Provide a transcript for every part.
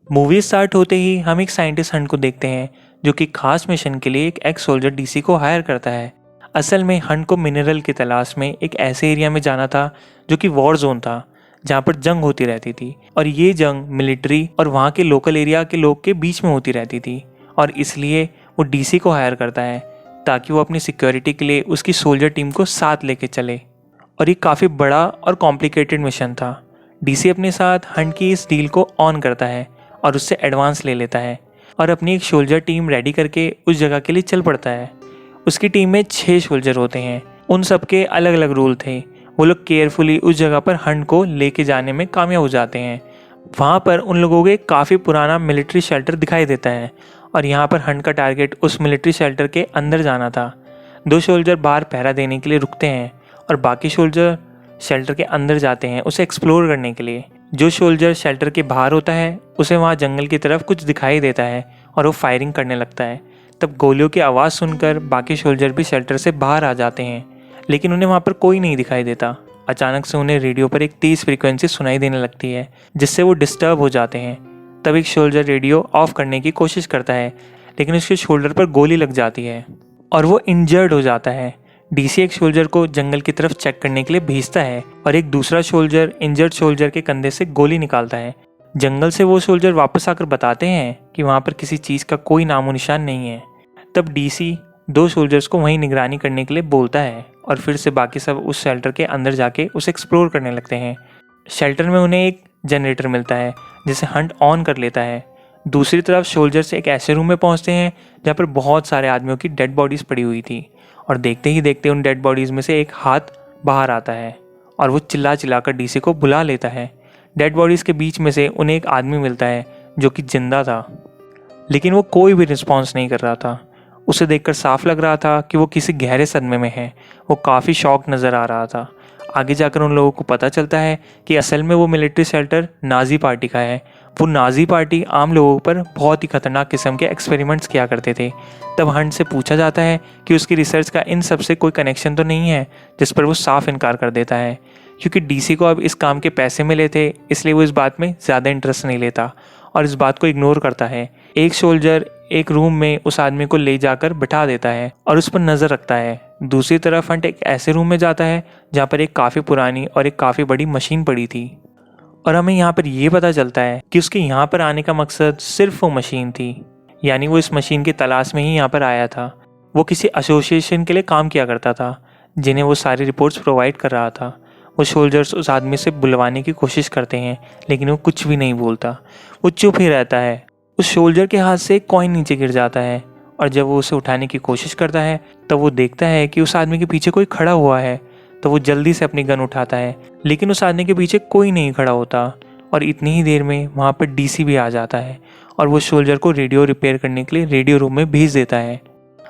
Movie start होते ही हम एक साइंटिस्ट हंट को देखते हैं जो कि खास मिशन के लिए एक एक्स सोल्जर डीसी को हायर करता है। असल में हंट को मिनरल की तलाश में एक ऐसे एरिया में जाना था जो कि वॉर जोन था, जहाँ पर जंग होती रहती थी और ये जंग मिलिट्री और वहाँ के लोकल एरिया के लोग के बीच में होती रहती थी। और इसलिए वो डीसी को हायर करता है ताकि वो अपनी सिक्योरिटी के लिए उसकी सोल्जर टीम को साथ लेके चले। और ये काफ़ी बड़ा और कॉम्प्लिकेटेड मिशन था। डीसी अपने साथ हंट की इस डील को ऑन करता है और उससे एडवांस ले लेता है और अपनी एक सोल्जर टीम रेडी करके उस जगह के लिए चल पड़ता है। उसकी टीम में 6 सोल्जर होते हैं। उन सबके अलग अलग रोल थे। वो लोग केयरफुली उस जगह पर हंट को लेके जाने में कामयाब हो जाते हैं। वहाँ पर उन लोगों के काफ़ी पुराना मिलिट्री शेल्टर दिखाई देता है और यहाँ पर हंट का टारगेट उस मिलिट्री शेल्टर के अंदर जाना था। 2 सोल्जर बाहर पहरा देने के लिए रुकते हैं और बाकी सोल्जर शेल्टर के अंदर जाते हैं उसे एक्सप्लोर करने के लिए। जो सोल्जर शेल्टर के बाहर होता है उसे वहाँ जंगल की तरफ कुछ दिखाई देता है और वो फायरिंग करने लगता है। तब गोलियों की आवाज़ सुनकर बाकी सोल्जर भी शेल्टर से बाहर आ जाते हैं, लेकिन उन्हें वहाँ पर कोई नहीं दिखाई देता। अचानक से उन्हें रेडियो पर एक तेज़ फ्रीक्वेंसी सुनाई देने लगती है जिससे वो डिस्टर्ब हो जाते हैं। तब एक सोल्जर रेडियो ऑफ करने की कोशिश करता है, लेकिन उसके शोल्डर पर गोली लग जाती है और वो इंजर्ड हो जाता है। डीसी एक सोल्जर को जंगल की तरफ चेक करने के लिए भेजता है और एक दूसरा सोल्जर इंजर्ड सोल्जर के कंधे से गोली निकालता है। जंगल से वो सोल्जर वापस आकर बताते हैं कि वहाँ पर किसी चीज़ का कोई नामो निशान नहीं है। तब डीसी 2 सोल्जर्स को वहीं निगरानी करने के लिए बोलता है और फिर से बाकी सब उस शेल्टर के अंदर जाके उसे एक्सप्लोर करने लगते हैं। शेल्टर में उन्हें एक जनरेटर मिलता है जिसे हंट ऑन कर लेता है। दूसरी तरफ सोल्जर्स एक ऐसे रूम में पहुंचते हैं जहाँ पर बहुत सारे आदमियों की डेड बॉडीज़ पड़ी हुई थी और देखते ही देखते उन डेड बॉडीज़ में से एक हाथ बाहर आता है और वो चिल्ला चिल्लाकर डीसी को बुला लेता है। डेड बॉडीज़ के बीच में से उन्हें एक आदमी मिलता है जो कि जिंदा था, लेकिन वो कोई भी रिस्पॉन्स नहीं कर रहा था। उसे देखकर साफ लग रहा था कि वो किसी गहरे सदमे में है। वो काफ़ी शॉक नज़र आ रहा था। आगे जाकर उन लोगों को पता चलता है कि असल में वो मिलिट्री शेल्टर नाजी पार्टी का है। वो नाजी पार्टी आम लोगों पर बहुत ही खतरनाक किस्म के एक्सपेरिमेंट्स किया करते थे। तब हंट से पूछा जाता है कि उसकी रिसर्च का इन सब से कोई कनेक्शन तो नहीं है, जिस पर वो साफ इनकार कर देता है। क्योंकि डीसी को अब इस काम के पैसे मिले थे, इसलिए वो इस बात में ज़्यादा इंटरेस्ट नहीं लेता और इस बात को इग्नोर करता है। एक सोल्जर एक रूम में उस आदमी को ले जाकर बिठा देता है और उस पर नज़र रखता है। दूसरी तरफ हंट एक ऐसे रूम में जाता है जहाँ पर एक काफ़ी पुरानी और एक काफ़ी बड़ी मशीन पड़ी थी और हमें यहाँ पर यह पता चलता है कि उसके यहाँ पर आने का मकसद सिर्फ वो मशीन थी, यानी वो इस मशीन की तलाश में ही यहाँ पर आया था। वो किसी एसोसिएशन के लिए काम किया करता था जिन्हें वो सारी रिपोर्ट्स प्रोवाइड कर रहा था। वो सोल्जर्स उस आदमी से बुलवाने की कोशिश करते हैं, लेकिन वो कुछ भी नहीं बोलता। वो चुप ही रहता है। उस सोल्जर के हाथ से एक कॉइन नीचे गिर जाता है और जब वो उसे उठाने की कोशिश करता है तब वो देखता है कि उस आदमी के पीछे कोई खड़ा हुआ है। तो वो जल्दी से अपनी गन उठाता है, लेकिन उस आदमी के पीछे कोई नहीं खड़ा होता और इतनी ही देर में वहाँ पर डीसी भी आ जाता है और वो सोल्जर को रेडियो रिपेयर करने के लिए रेडियो रूम में भेज देता है।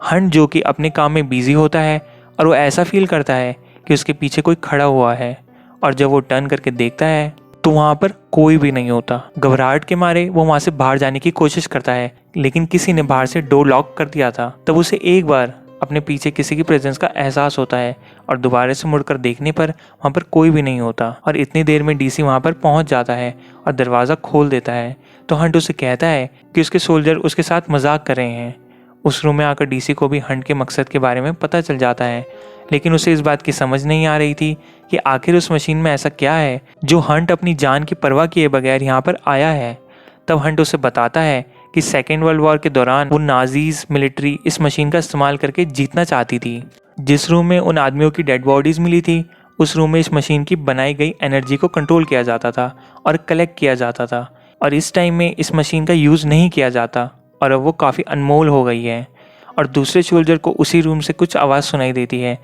हंट जो कि अपने काम में बिजी होता है और वो ऐसा फील करता है कि उसके पीछे कोई खड़ा हुआ है और जब वो टर्न करके देखता है तो वहाँ पर कोई भी नहीं होता। घबराहट के मारे वो वहाँ से बाहर जाने की कोशिश करता है, लेकिन किसी ने बाहर से डोर लॉक कर दिया था। तब उसे एक बार अपने पीछे किसी की प्रेजेंस का एहसास होता है और दोबारा से मुड़कर देखने पर वहाँ पर कोई भी नहीं होता और इतनी देर में डीसी वहाँ पर पहुँच जाता है और दरवाज़ा खोल देता है। तो हंट उसे कहता है कि उसके सोल्जर उसके साथ मजाक कर रहे हैं। उस रूम में आकर डीसी को भी हंट के मकसद के बारे में पता चल जाता है, लेकिन उसे इस बात की समझ नहीं आ रही थी कि आखिर उस मशीन में ऐसा क्या है जो हंट अपनी जान की परवाह किए बगैर यहाँ पर आया है। तब हंट उसे बताता है कि सेकेंड वर्ल्ड वॉर के दौरान वो नाजीज मिलिट्री इस मशीन का इस्तेमाल करके जीतना चाहती थी। जिस रूम में उन आदमियों की डेड बॉडीज़ मिली थी उस रूम में इस मशीन की बनाई गई एनर्जी को कंट्रोल किया जाता था और कलेक्ट किया जाता था और इस टाइम में इस मशीन का यूज़ नहीं किया जाता और अब वो काफ़ी अनमोल हो गई है। और दूसरे सोल्जर को उसी रूम से कुछ आवाज़ सुनाई देती है।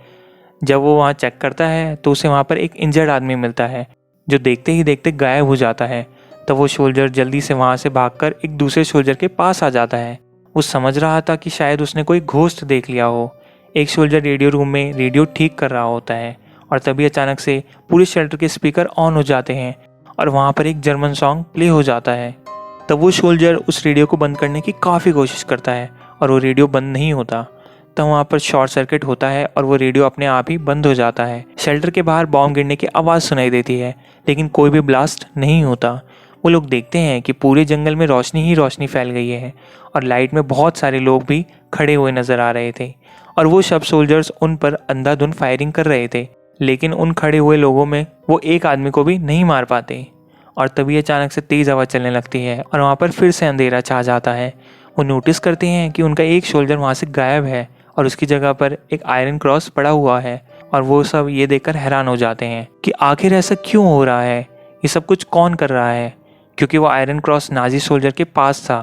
जब वो वहाँ चेक करता है तो उसे वहाँ पर एक इंजर्ड आदमी मिलता है जो देखते ही देखते गायब हो जाता है। तब वो सोल्जर जल्दी से वहाँ से भागकर एक दूसरे सोल्जर के पास आ जाता है। वो समझ रहा था कि शायद उसने कोई घोस्ट देख लिया हो। एक सोल्जर रेडियो रूम में रेडियो ठीक कर रहा होता है और तभी अचानक से पूरे शेल्टर के स्पीकर ऑन हो जाते हैं और वहाँ पर एक जर्मन सॉन्ग प्ले हो जाता है। तब वो सोल्जर उस रेडियो को बंद करने की काफ़ी कोशिश करता है और वो रेडियो बंद नहीं होता। तब वहाँ पर शॉर्ट सर्किट होता है और वो रेडियो अपने आप ही बंद हो जाता है। शेल्टर के बाहर बॉम्ब गिरने की आवाज़ सुनाई देती है, लेकिन कोई भी ब्लास्ट नहीं होता। वो लोग देखते हैं कि पूरे जंगल में रोशनी ही रोशनी फैल गई है और लाइट में बहुत सारे लोग भी खड़े हुए नजर आ रहे थे और वो सब सोल्जर्स उन पर अंधाधुंध फायरिंग कर रहे थे, लेकिन उन खड़े हुए लोगों में वो एक आदमी को भी नहीं मार पाते। और तभी अचानक से तेज हवा चलने लगती है और वहाँ पर फिर से अंधेरा छा जाता है। वो नोटिस करते हैं कि उनका एक सोल्जर वहाँ से गायब है और उसकी जगह पर एक आयरन क्रॉस पड़ा हुआ है और वो सब ये देखकर हैरान हो जाते हैं कि आखिर ऐसा क्यों हो रहा है, ये सब कुछ कौन कर रहा है, क्योंकि वो आयरन क्रॉस नाजी सोल्जर के पास था।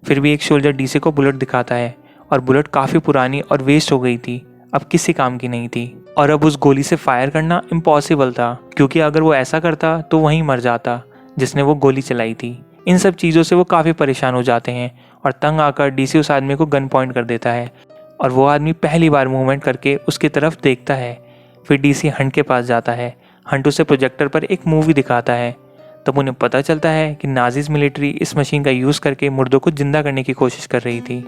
फिर भी एक सोल्जर डीसी को बुलेट दिखाता है और बुलेट काफ़ी पुरानी और वेस्ट हो गई थी, अब किसी काम की नहीं थी और अब उस गोली से फायर करना इम्पॉसिबल था, क्योंकि अगर वो ऐसा करता तो वहीं मर जाता जिसने वो गोली चलाई थी। इन सब चीज़ों से वो काफ़ी परेशान हो जाते हैं और तंग आकर डीसी उस आदमी को गन पॉइंट कर देता है और वो आदमी पहली बार मूवमेंट करके उसकी तरफ देखता है। फिर डीसी हंट के पास जाता है। हंट उसे प्रोजेक्टर पर एक मूवी दिखाता है। तब उन्हें पता चलता है कि नाजीज मिलिट्री इस मशीन का यूज़ करके मुर्दों को जिंदा करने की कोशिश कर रही थी,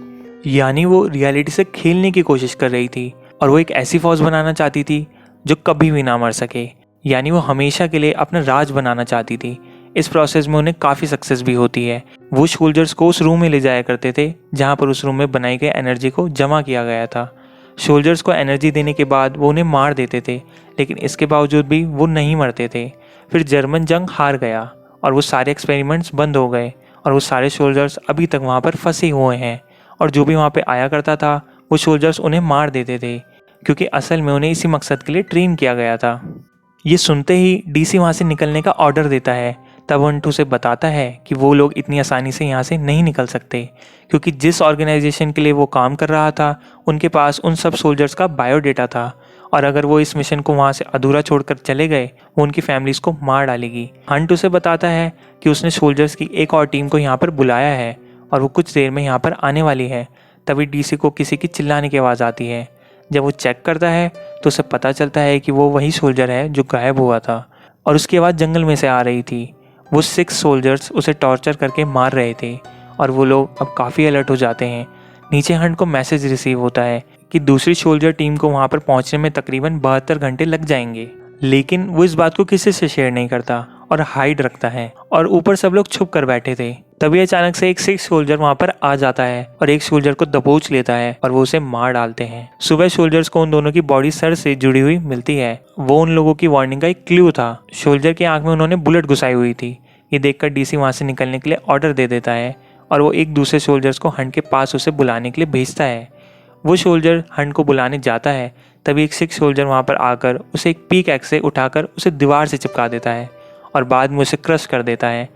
यानी वो रियलिटी से खेलने की कोशिश कर रही थी और वो एक ऐसी फौज बनाना चाहती थी जो कभी भी ना मर सके, यानी वो हमेशा के लिए अपना राज बनाना चाहती थी। इस प्रोसेस में उन्हें काफ़ी सक्सेस भी होती है। वो सोल्जर्स को उस रूम में ले जाया करते थे जहाँ पर उस रूम में बनाई गई एनर्जी को जमा किया गया था। सोल्जर्स को एनर्जी देने के बाद वो उन्हें मार देते थे, लेकिन इसके बावजूद भी वो नहीं मरते थे। फिर जर्मन जंग हार गया और वो सारे एक्सपेरिमेंट्स बंद हो गए और वो सारे सोल्जर्स अभी तक वहाँ पर फंसे हुए हैं और जो भी वहाँ पे आया करता था वो सोल्जर्स उन्हें मार देते थे, क्योंकि असल में उन्हें इसी मकसद के लिए ट्रेन किया गया था। ये सुनते ही डीसी वहाँ से निकलने का ऑर्डर देता है। तब हंट उसे बताता है कि वो लोग इतनी आसानी से यहाँ से नहीं निकल सकते, क्योंकि जिस ऑर्गेनाइजेशन के लिए वो काम कर रहा था उनके पास उन सब सोल्जर्स का बायोडेटा था और अगर वो इस मिशन को वहाँ से अधूरा छोड़कर चले गए वो उनकी फैमिलीज को मार डालेगी। हंट उसे बताता है कि उसने सोल्जर्स की एक और टीम को यहाँ पर बुलाया है और वो कुछ देर में यहाँ पर आने वाली है। तभी डीसी को किसी की चिल्लाने की आवाज़ आती है। जब वो चेक करता है तो उसे पता चलता है कि वो वही सोल्जर है जो गायब हुआ था और उसकी आवाज़ जंगल में से आ रही थी। वो 6 सोल्जर्स उसे टॉर्चर करके मार रहे थे और वो लोग अब काफ़ी अलर्ट हो जाते हैं। नीचे हंट को मैसेज रिसीव होता है कि दूसरी सोल्जर टीम को वहाँ पर पहुँचने में तकरीबन 72 घंटे लग जाएंगे, लेकिन वो इस बात को किसी से शेयर नहीं करता और हाइड रखता है और ऊपर सब लोग छुप कर बैठे थे। तभी अचानक से एक 6 सोल्जर वहाँ पर आ जाता है और एक सोल्जर को दबोच लेता है और वो उसे मार डालते हैं। सुबह सोल्जर्स को उन दोनों की बॉडी सर से जुड़ी हुई मिलती है। वो उन लोगों की वार्निंग का एक क्लू था। सोल्जर की आंख में उन्होंने बुलेट घुसाई हुई थी। ये देखकर डीसी वहाँ से निकलने के लिए ऑर्डर दे देता है और वो एक दूसरे सोल्जर्स को हंट के पास उसे बुलाने के लिए भेजता है। वो सोल्जर हंट को बुलाने जाता है, तभी एक 6 सोल्जर वहाँ पर आकर उसे एक पीक एक्स से उठाकर उसे दीवार से चिपका देता है और बाद में उसे क्रश कर देता है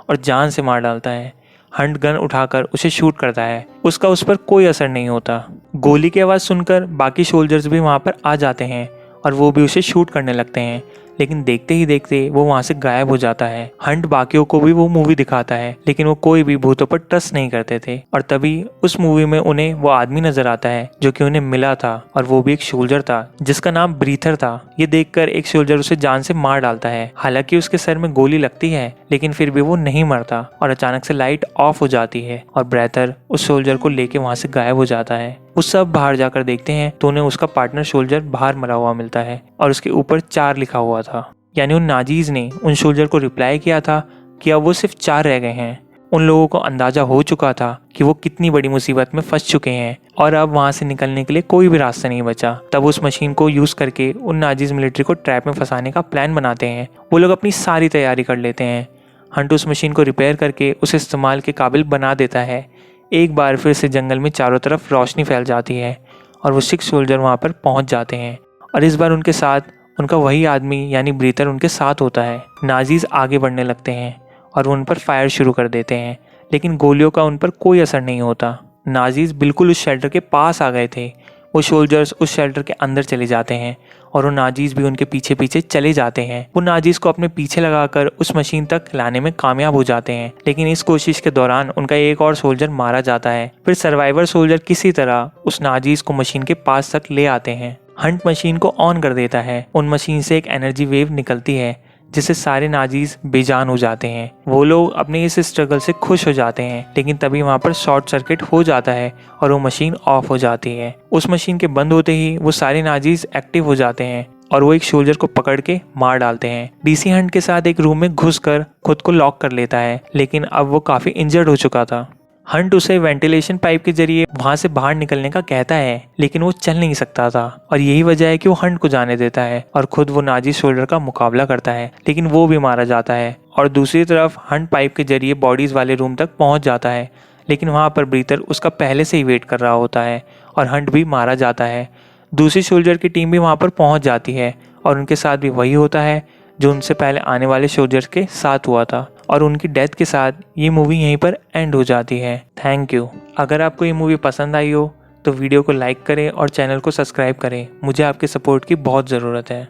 और जान से मार डालता है। हंट गन उठाकर उसे शूट करता है, उसका उस पर कोई असर नहीं होता। गोली की आवाज़ सुनकर बाकी सोल्जर्स भी वहाँ पर आ जाते हैं और वो भी उसे शूट करने लगते हैं, लेकिन देखते ही देखते वो वहाँ से गायब हो जाता है। हंट बाकियों को भी वो मूवी दिखाता है, लेकिन वो कोई भी भूतों पर ट्रस्ट नहीं करते थे और तभी उस मूवी में उन्हें वो आदमी नजर आता है जो कि उन्हें मिला था और वो भी एक सोल्जर था जिसका नाम ब्रीथर था। ये देखकर एक सोल्जर उसे जान से मार डालता है। हालांकि उसके सर में गोली लगती है, लेकिन फिर भी वो नहीं मरता और अचानक से लाइट ऑफ हो जाती है और ब्रीथर उस सोल्जर को लेके वहाँ से गायब हो जाता है। वो सब बाहर जाकर देखते हैं तो उन्हें उसका पार्टनर सोल्जर बाहर मरा हुआ मिलता है और उसके ऊपर 4 लिखा हुआ था, यानी उन नाजीज ने उन सोल्जर को रिप्लाई किया था कि अब वो सिर्फ 4 रह गए हैं। उन लोगों को अंदाजा हो चुका था कि वो कितनी बड़ी मुसीबत में फंस चुके हैं और अब वहाँ से निकलने के लिए कोई भी रास्ता नहीं बचा। तब उस मशीन को यूज़ करके उन नाजीज मिलिट्री को ट्रैप में फंसाने का प्लान बनाते हैं। वो लोग अपनी सारी तैयारी कर लेते हैं। हंट उस मशीन को रिपेयर करके उसे इस्तेमाल के काबिल बना देता है। एक बार फिर से जंगल में चारों तरफ रोशनी फैल जाती है और वो 6 सोल्जर वहाँ पर पहुँच जाते हैं और इस बार उनके साथ उनका वही आदमी यानी ब्रीथर उनके साथ होता है। नाजीज आगे बढ़ने लगते हैं और वो उन पर फायर शुरू कर देते हैं, लेकिन गोलियों का उन पर कोई असर नहीं होता। नाजीज बिल्कुल उस शेल्टर के पास आ गए थे। वो सोल्जर्स उस शेल्टर के अंदर चले जाते हैं और वो नाजीज भी उनके पीछे पीछे चले जाते हैं। वो नाजीज को अपने पीछे लगाकर उस मशीन तक लाने में कामयाब हो जाते हैं, लेकिन इस कोशिश के दौरान उनका एक और सोल्जर मारा जाता है। फिर सर्वाइवर सोल्जर किसी तरह उस नाजीज को मशीन के पास तक ले आते हैं। हंट मशीन को ऑन कर देता है। उन मशीन से एक एनर्जी वेव निकलती है जिससे सारे नाजीज बेजान हो जाते हैं। वो लोग अपने इस स्ट्रगल से खुश हो जाते हैं, लेकिन तभी वहाँ पर शॉर्ट सर्किट हो जाता है और वो मशीन ऑफ हो जाती है। उस मशीन के बंद होते ही वो सारे नाजीज एक्टिव हो जाते हैं और वो एक सोल्जर को पकड़ के मार डालते हैं। डीसी हंट के साथ एक रूम में घुसकर खुद को लॉक कर लेता है, लेकिन अब वो काफी इंजर्ड हो चुका था। हंट उसे वेंटिलेशन पाइप के जरिए वहां से बाहर निकलने का कहता है, लेकिन वो चल नहीं सकता था और यही वजह है कि वो हंट को जाने देता है और खुद वो नाजी सोल्जर का मुकाबला करता है, लेकिन वो भी मारा जाता है। और दूसरी तरफ हंट पाइप के जरिए बॉडीज वाले रूम तक पहुंच जाता है, लेकिन वहां पर ब्रीथर उसका पहले से ही वेट कर रहा होता है और हंट भी मारा जाता है। दूसरी सोल्जर की टीम भी वहां पर पहुंच जाती है और उनके साथ भी वही होता है जो उनसे पहले आने वाले सोल्जर्स के साथ हुआ था, और उनकी डेथ के साथ ये मूवी यहीं पर एंड हो जाती है। Thank you. अगर आपको ये मूवी पसंद आई हो तो वीडियो को लाइक करें और चैनल को सब्सक्राइब करें। मुझे आपके सपोर्ट की बहुत ज़रूरत है।